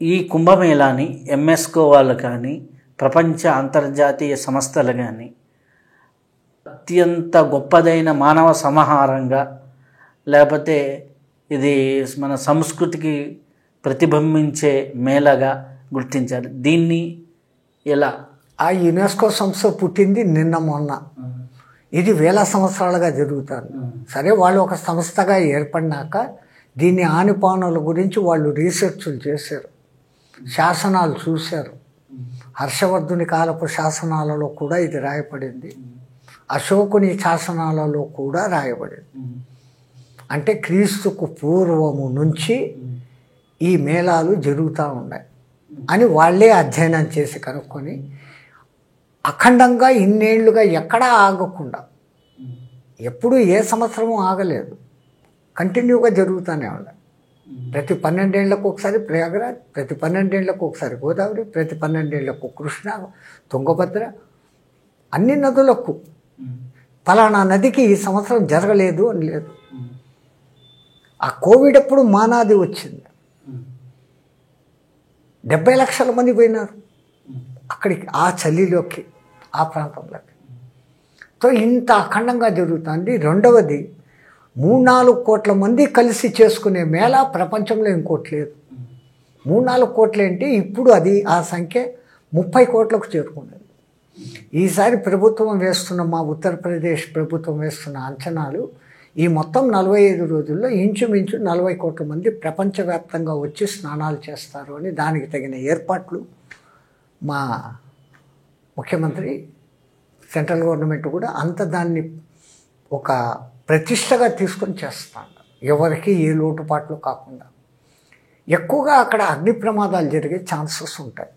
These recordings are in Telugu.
ఈ కుంభమేళాని ఎంఎస్కో వాళ్ళు కానీ ప్రపంచ అంతర్జాతీయ సంస్థలు కానీ అత్యంత గొప్పదైన మానవ సమాహారంగా, లేకపోతే ఇది మన సంస్కృతికి ప్రతిబింబించే మేళగా గుర్తించారు. దీన్ని ఎలా? ఆ యునెస్కో సంస్థ పుట్టింది నిన్న మొన్న, ఇది వేల సంవత్సరాలుగా జరుగుతుంది. సరే, వాళ్ళు ఒక సంస్థగా ఏర్పడినాక దీని ఆనిపానుల గురించి వాళ్ళు రీసెర్చ్లు చేశారు, శాసనాలు చూశారు. హర్షవర్ధుని కాలపు శాసనాలలో కూడా ఇది రాయబడింది, అశోకుని శాసనాలలో కూడా రాయబడింది. అంటే క్రీస్తుకు పూర్వము నుంచి ఈ మేళాలు జరుగుతూ ఉన్నాయి అని వాళ్ళే అధ్యయనం చేసి కనుక్కొని అఖండంగా ఇన్నేళ్లుగా ఎక్కడా ఆగకుండా, ఎప్పుడు ఏ సంవత్సరము ఆగలేదు, కంటిన్యూగా జరుగుతూనే ఉన్నాయి. ప్రతి 12 ఏళ్లకు ఒకసారి ప్రయాగరాజ్, ప్రతి 12 ఏళ్లకు ఒకసారి గోదావరి, ప్రతి 12 ఏళ్లకు కృష్ణ, తుంగభద్ర, అన్ని నదులకు. ఫలానా నదికి ఈ సంవత్సరం జరగలేదు అని లేదు. ఆ కోవిడ్ అప్పుడు మానాది వచ్చింది, 70 లక్షల మంది పోయినారు అక్కడికి, ఆ చలిలోకి, ఆ ప్రాంతంలోకి. సో ఇంత అఖండంగా జరుగుతుంది. రెండవది, 3-4 కోట్ల మంది కలిసి చేసుకునే మేళ ప్రపంచంలో ఇంకోటి లేదు. 3-4 కోట్లు ఏంటి, ఇప్పుడు అది ఆ సంఖ్య 30 కోట్లకు చేరుకున్నది. ఈసారి ప్రభుత్వం వేస్తున్న, మా ఉత్తరప్రదేశ్ ప్రభుత్వం వేస్తున్న అంచనాలు, ఈ మొత్తం 45 రోజుల్లో ఇంచుమించు 40 కోట్ల మంది ప్రపంచవ్యాప్తంగా వచ్చి స్నానాలు చేస్తారు అని, దానికి తగిన ఏర్పాట్లు మా ముఖ్యమంత్రి, సెంట్రల్ గవర్నమెంట్ కూడా అంత దాన్ని ఒక ప్రతిష్టగా తీసుకొని చేస్తాను, ఎవరికి ఏ లోటుపాట్లు కాకుండా. ఎక్కువగా అక్కడ అగ్ని ప్రమాదాలు జరిగే ఛాన్సెస్ ఉంటాయి.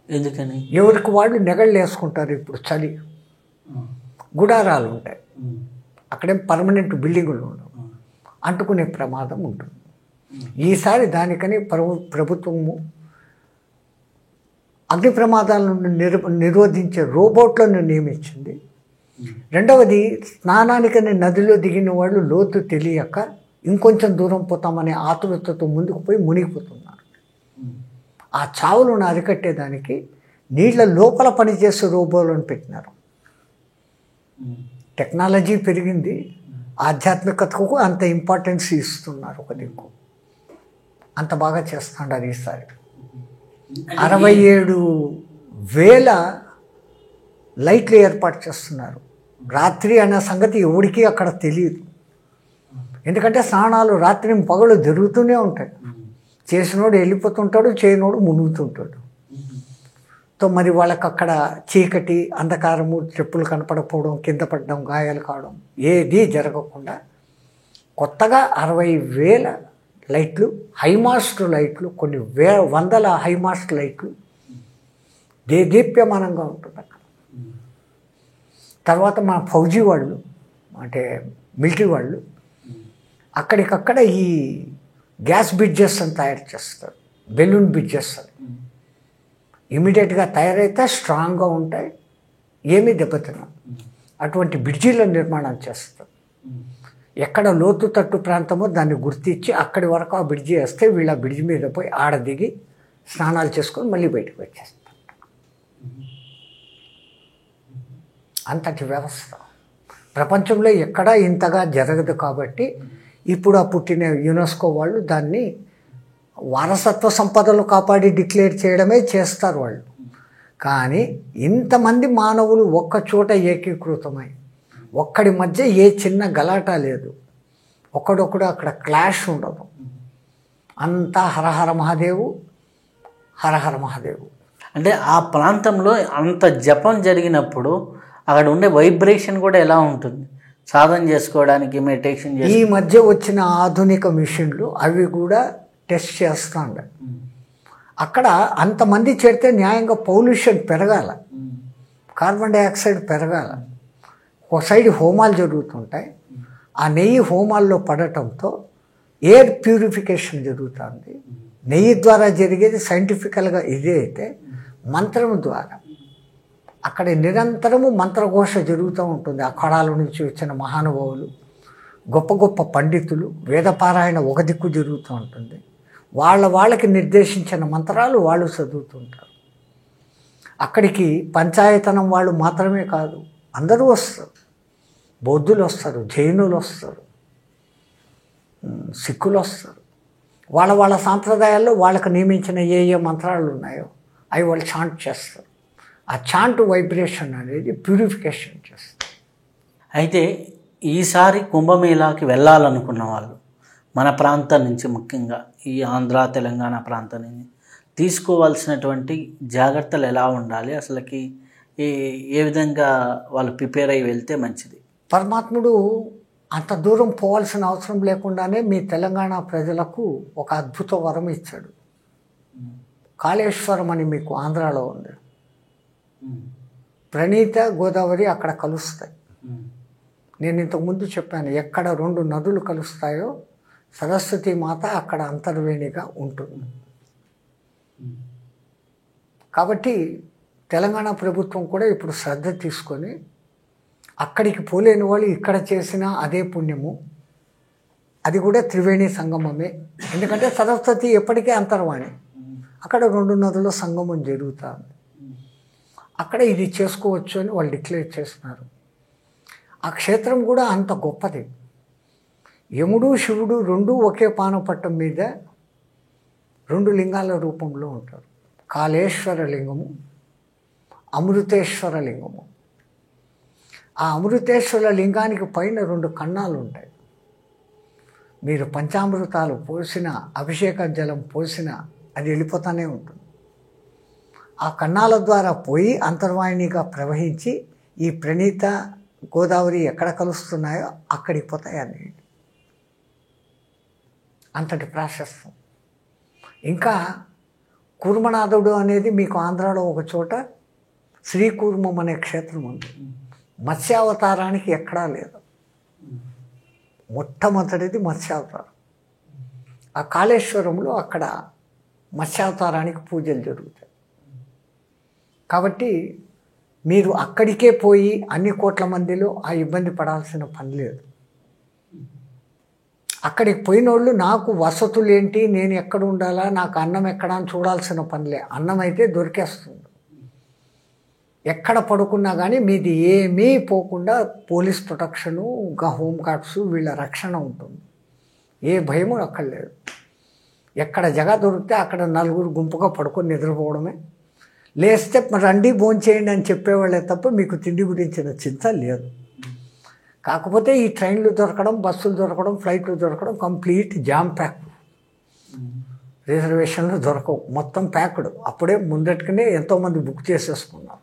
ఎందుకని? ఎవరికి వాళ్ళు నెగళ్ళు వేసుకుంటారు. ఇప్పుడు చలి, గుడారాలు ఉంటాయి, అక్కడేం పర్మనెంట్ బిల్డింగులు ఉండవు, అంటుకునే ప్రమాదం ఉంటుంది. ఈసారి దానికని ప్రభుత్వము అగ్ని ప్రమాదాలను నిరోధించే రోబోట్లను నియమించింది. రెండవది, స్నానానికని నదిలో దిగిన వాళ్ళు లోతు తెలియక ఇంకొంచెం దూరం పోతామనే ఆతురతతో ముందుకు పోయి మునిగిపోతున్నారు. ఆ చావులను అరికట్టేదానికి నీళ్ళ లోపల పనిచేసే రోబోలను పెట్టినారు. టెక్నాలజీ పెరిగింది, ఆధ్యాత్మికతకు అంత ఇంపార్టెన్స్ ఇస్తున్నారు. ఒక దిక్కు అంత బాగా చేస్తున్నారు. ఈసారి 67,000 లైట్లు ఏర్పాటు చేస్తున్నారు. రాత్రి అనే సంగతి ఎవరికి అక్కడ తెలియదు, ఎందుకంటే స్నానాలు రాత్రి పగలు జరుగుతూనే ఉంటాయి. చేసినోడు వెళ్ళిపోతుంటాడు, చేయనోడు మునుగుతుంటాడు. సో మరి వాళ్ళకి అక్కడ చీకటి, అంధకారము, చెప్పులు కనపడకపోవడం, కింద పడడం, గాయాలు కావడం ఏదీ జరగకుండా కొత్తగా 60,000 లైట్లు, హైమాస్ట్ లైట్లు, కొన్ని వందల హైమాస్ట్ లైట్లు, దేదీప్యమానంగా ఉంటుంది అక్కడ. తర్వాత మన ఫౌజీ వాళ్ళు, అంటే మిలిటరీ వాళ్ళు అక్కడికక్కడ ఈ గ్యాస్ బ్రిడ్జెస్ అని తయారు చేస్తారు, బెలూన్ బ్రిడ్జెస్ అని. ఇమీడియట్గా తయారైతే స్ట్రాంగ్గా ఉంటాయి, ఏమీ దెబ్బతిన్నాం. అటువంటి బ్రిడ్జీల నిర్మాణం చేస్తారు. ఎక్కడ లోతు తట్టు ప్రాంతమో దాన్ని గుర్తించి అక్కడి వరకు ఆ బ్రిడ్జి వేస్తే వీళ్ళ బ్రిడ్జి మీద పోయి ఆడ దిగి స్నానాలు చేసుకొని మళ్ళీ బయటకు వచ్చేస్తారు. అంతటి వ్యవస్థ ప్రపంచంలో ఎక్కడా ఇంతగా జరగదు. కాబట్టి ఇప్పుడు ఆ పుట్టిన యునెస్కో వాళ్ళు దాన్ని వారసత్వ సంపదలు కాపాడి డిక్లేర్ చేయడమే చేస్తారు వాళ్ళు. కానీ ఇంతమంది మానవులు ఒక్క చోట ఏకీకృతమై, ఒక్కడి మధ్య ఏ చిన్న గలాట లేదు, ఒక్కడొక్కడు అక్కడ క్లాష్ ఉండదు, అంతా హరహర మహాదేవు, హరహర మహాదేవు. అంటే ఆ ప్రాంతంలో అంత జపం జరిగినప్పుడు అక్కడ ఉండే వైబ్రేషన్ కూడా ఎలా ఉంటుంది? సాధన చేసుకోవడానికి, మెడిటేషన్ ఈ మధ్య వచ్చిన ఆధునిక మిషన్లు అవి కూడా టెస్ట్ చేస్తూ ఉండాలి. అక్కడ అంతమంది చేరితే న్యాయంగా పొల్యూషన్ పెరగాల, కార్బన్ డైఆక్సైడ్ పెరగాల. ఒక సైడ్ హోమాలు జరుగుతుంటాయి, ఆ నెయ్యి హోమాల్లో పడటంతో ఎయిర్ ప్యూరిఫికేషన్ జరుగుతుంది. నెయ్యి ద్వారా జరిగేది సైంటిఫికల్గా ఇదే అయితే, మంత్రం ద్వారా అక్కడ నిరంతరము మంత్రఘోష జరుగుతూ ఉంటుంది. అఖాడాల నుంచి వచ్చిన మహానుభావులు, గొప్ప గొప్ప పండితులు, వేదపారాయణ ఒక దిక్కు జరుగుతూ ఉంటుంది, వాళ్ళకి నిర్దేశించిన మంత్రాలు వాళ్ళు చదువుతుంటారు. అక్కడికి పంచాయతనం వాళ్ళు మాత్రమే కాదు, అందరూ వస్తారు. బౌద్ధులు వస్తారు, జైనులు వస్తారు, సిక్కులు వస్తారు. వాళ్ళ సాంప్రదాయాల్లో వాళ్ళకు నియమించిన ఏ మంత్రాలు ఉన్నాయో అవి వాళ్ళు చాంట్ చేస్తారు. ఆ చాంట్ వైబ్రేషన్ అనేది ప్యూరిఫికేషన్ చేస్తారు. అయితే ఈసారి కుంభమేళాకి వెళ్ళాలనుకున్న వాళ్ళు మన ప్రాంతం నుంచి, ముఖ్యంగా ఈ ఆంధ్ర తెలంగాణ ప్రాంతం నుంచి తీసుకోవాల్సినటువంటి జాగ్రత్తలు ఎలా ఉండాలి, అసలుకి ఏ విధంగా వాళ్ళు ప్రిపేర్ అయ్యి వెళ్తే మంచిది? పరమాత్ముడు అంత దూరం పోవాల్సిన అవసరం లేకుండానే మీ తెలంగాణ ప్రజలకు ఒక అద్భుత వరం ఇచ్చాడు. కాళేశ్వరం అని మీకు ఆంధ్రాలో ఉంది. ప్రణీత, గోదావరి అక్కడ కలుస్తాయి. నేను ఇంతకుముందు చెప్పాను, ఎక్కడ 2 నదులు కలుస్తాయో సరస్వతి మాత అక్కడ అంతర్వేణిగా ఉంటుంది. కాబట్టి తెలంగాణ ప్రభుత్వం కూడా ఇప్పుడు శ్రద్ధ తీసుకొని అక్కడికి పోలేని వాళ్ళు ఇక్కడ చేసిన అదే పుణ్యము, అది కూడా త్రివేణి సంగమమే. ఎందుకంటే సరస్వతి ఎప్పటికీ అంతర్వాణి, అక్కడ 2 నదుల సంగమం జరుగుతుంది. అక్కడ ఇది చేసుకోవచ్చు అని వాళ్ళు డిక్లేర్ చేస్తున్నారు. ఆ క్షేత్రం కూడా అంత గొప్పది. యముడు శివుడు 2 ఒకే పానపట్టం మీద 2 లింగాల రూపంలో ఉంటారు. కాళేశ్వర లింగము, అమృతేశ్వర లింగము. ఆ అమృతేశ్వర లింగానికి పైన 2 కన్నాలు ఉంటాయి. మీరు పంచామృతాలు పోసిన, అభిషేక జలం పోసిన అది వెళ్ళిపోతూనే ఉంటుంది. ఆ కన్నాల ద్వారా పోయి అంతర్వాహినిగా ప్రవహించి ఈ ప్రణీత, గోదావరి ఎక్కడ కలుస్తున్నాయో అక్కడికి పోతాయి అన్ని. అంతటి ప్రాశస్తం. ఇంకా కూర్మనాథుడు అనేది మీకు ఆంధ్రాలో ఒక చోట శ్రీకూర్మం అనే క్షేత్రం ఉంది. మత్స్యావతారానికి ఎక్కడా లేదు. మొట్టమొదటిది మత్స్యావతారం. ఆ కాళేశ్వరంలో అక్కడ మత్స్యావతారానికి పూజలు జరుగుతాయి. కాబట్టి మీరు అక్కడికే పోయి అన్ని కోట్ల మందిలో ఆ ఇబ్బంది పడాల్సిన పని లేదు. అక్కడికి పోయిన వాళ్ళు నాకు వసతులు ఏంటి, నేను ఎక్కడ ఉండాలా, నాకు అన్నం ఎక్కడ అని చూడాల్సిన పనిలే. అన్నం అయితే దొరికేస్తుంది. ఎక్కడ పడుకున్నా కానీ మీది ఏమీ పోకుండా పోలీస్ ప్రొటెక్షను, ఇంకా హోమ్ గార్డ్స్ వీళ్ళ రక్షణ ఉంటుంది. ఏ భయము అక్కడ లేదు. ఎక్కడ జగ దొరికితే అక్కడ 4 గుంపుగా పడుకొని నిద్రపోవడమే. లేస్తే రండి భోంచేయండి అని చెప్పేవాళ్ళే తప్ప మీకు తిండి గురించిన చింత లేదు. కాకపోతే ఈ ట్రైన్లు దొరకడం, బస్సులు దొరకడం, ఫ్లైట్లు దొరకడం కంప్లీట్ జామ్ ప్యాక్. రిజర్వేషన్లు దొరకవు, మొత్తం ప్యాక్డ్. అప్పుడే ముందట్టుకునే ఎంతోమంది బుక్ చేసేసుకున్నారు.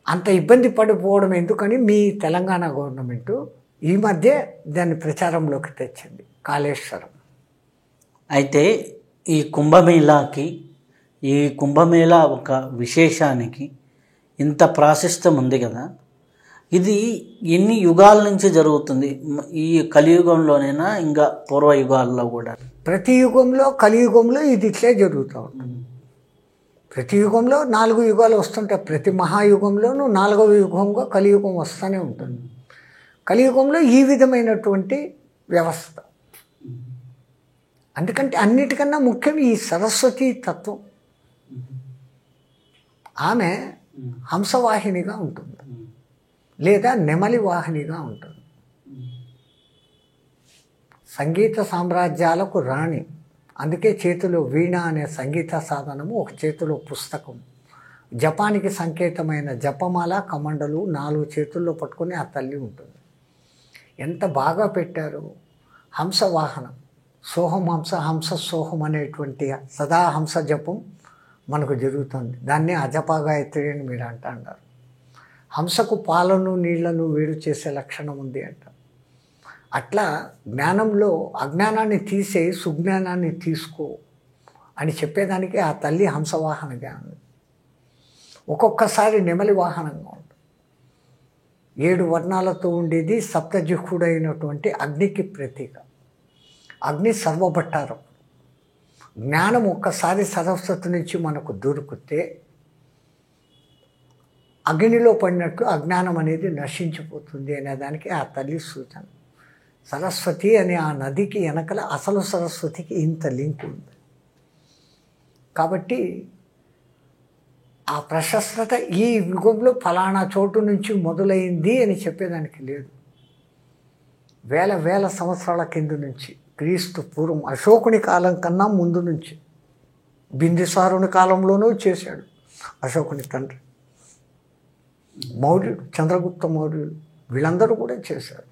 అంత ఇబ్బంది పడిపోవడం ఎందుకని మీ తెలంగాణ గవర్నమెంటు ఈ మధ్య దాన్ని ప్రచారంలోకి తెచ్చింది, కాళేశ్వరం. అయితే ఈ కుంభమేళా ఒక విశేషానికి ఇంత ప్రాశస్త్యం ఉంది కదా, ఇది ఎన్ని యుగాల నుంచి జరుగుతుంది? ఈ కలియుగంలోనైనా ఇంకా పూర్వ యుగాల్లో కూడా? ప్రతి యుగంలో, కలియుగంలో ఇది ఇట్లే జరుగుతూ ఉంటుంది. ప్రతి యుగంలో 4 యుగాలు వస్తుంటాయి. ప్రతి మహాయుగంలోనూ 4వ యుగంగా కలియుగం వస్తూనే ఉంటుంది. కలియుగంలో ఈ విధమైనటువంటి వ్యవస్థ. అందుకంటే అన్నిటికన్నా ముఖ్యం ఈ సరస్వతీ తత్వం. ఆమె హంసవాహినిగా ఉంటుంది లేదా నెమలి వాహినిగా ఉంటుంది. సంగీత సామ్రాజ్యాలకు రాణి. అందుకే చేతిలో వీణ అనే సంగీత సాధనము, ఒక చేతిలో పుస్తకం, జపానికి సంకేతమైన జపమాల, కమండలు 4 చేతుల్లో పట్టుకొని ఆ తల్లి ఉంటుంది. ఎంత బాగా పెట్టారు. హంసవాహనం, సోహం హంస, హంస సోహం అనేటువంటి సదా హంస జపం మనకు జరుగుతుంది. దాన్ని అజపాగాయత్రి అని మీరు అంటారు. హంసకు పాలను నీళ్లను వేరు చేసే లక్షణం ఉంది అంట. అట్లా జ్ఞానంలో అజ్ఞానాన్ని తీసే సుజ్ఞానాన్ని తీసుకో అని చెప్పేదానికి ఆ తల్లి హంసవాహనగా ఉంది. ఒక్కొక్కసారి నెమలి వాహనంగా ఉంటుంది. 7 వర్ణాలతో ఉండేది సప్తజిహ్వుడైనటువంటి అగ్నికి ప్రతీక. అగ్ని సర్వభట్టారం. జ్ఞానం ఒక్కసారి సరస్వతి నుంచి మనకు దొరికితే అగ్నిలో పడినట్లు అజ్ఞానం అనేది నశించిపోతుంది అనేదానికి ఆ తల్లి సూచన. సరస్వతి అనే ఆ నదికి వెనకల అసలు సరస్వతికి ఇంత లింక్ ఉంది. కాబట్టి ఆ ప్రశస్తత ఈ యుగంలో ఫలానా చోటు నుంచి మొదలైంది అని చెప్పేదానికి లేదు. వేల వేల సంవత్సరాల కింద నుంచి, క్రీస్తు పూర్వం అశోకుని కాలం కన్నా ముందు నుంచి, బిందుసారుని కాలంలోనూ చేశాడు అశోకుని తండ్రి, మౌర్యుడు, చంద్రగుప్త మౌర్యుడు, వీళ్ళందరూ కూడా చేశారు.